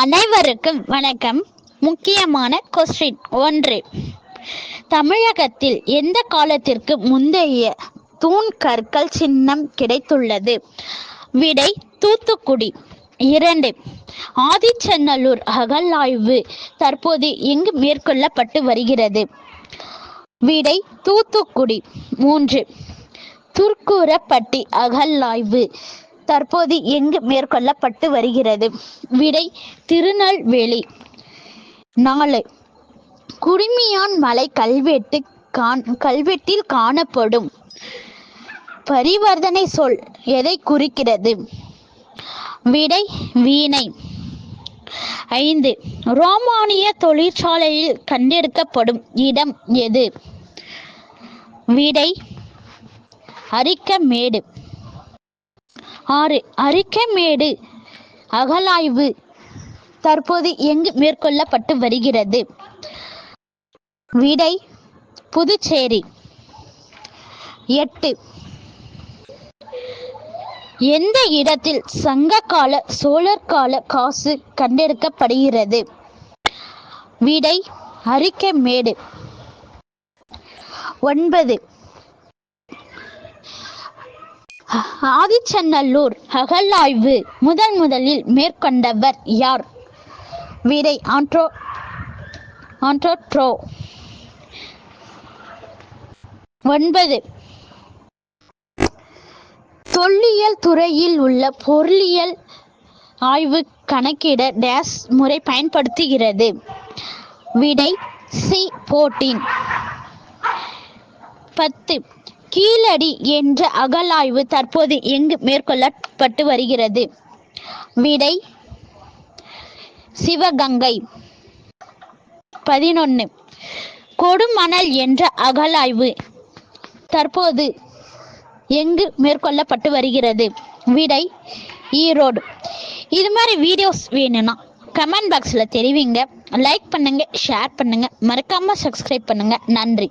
அனைவருக்கும் வணக்கம். முக்கியமான கொஸ்டின் 1. தமிழகத்தில் எந்த காலத்திற்கு முந்தைய தூண் கற்கள் சின்னம் கிடைத்துள்ளது? விடை தூத்துக்குடி. 2. ஆதிச்சநல்லூர் அகழாய்வு தற்போது எங்கு மேற்கொள்ளப்பட்டு வருகிறது? விடை தூத்துக்குடி. 3. துர்க்கூரப்பட்டி அகழாய்வு தற்போது எங்கு மேற்கொள்ளப்பட்டு வருகிறது? விடை திருநெல்வேலி. 4. குடுமியான் மலை கல்வெட்டில் காணப்படும் பரிவர்த்தனை சொல் எதை குறிக்கிறது? விடை வீணை. 5. ரோமானிய தொழிற்சாலையில் கண்டெடுக்கப்படும் இடம் எது? விடை அரிக்கமேடு. 6. அரிக்கமேடு அகழாய்வு தற்போது எங்கு மேற்கொள்ளப்பட்டு வருகிறது? விடை புதுச்சேரி. 8. எந்த இடத்தில் சங்ககால சோழர் கால காசு கண்டெடுக்கப்படுகிறது? விடை அரிக்கமேடு. 9. ஆதிச்சநல்லூர் அகழாய்வு முதலில் மேற்கொண்டவர் யார்? விடை ஆண்ட்ரோட்ரோ. 9. தொல்லியல் துறையில் உள்ள பொருளியல் ஆய்வு கணக்கிட டேஸ் முறை பயன்படுத்துகிறது? விடை C14. 10. கீழடி என்ற அகழாய்வு தற்போது எங்கு மேற்கொள்ளப்பட்டு வருகிறது? விடை சிவகங்கை. 11. கொடுமணல் என்ற அகழாய்வு தற்போது எங்கு மேற்கொள்ளப்பட்டு வருகிறது? விடை ஈரோடு. இது மாதிரி வீடியோஸ் வேணும்னா கமெண்ட் பாக்ஸில் தெரிவிங்க. லைக் பண்ணுங்க, ஷேர் பண்ணுங்க, மறக்காம சப்ஸ்கிரைப் பண்ணுங்க. நன்றி.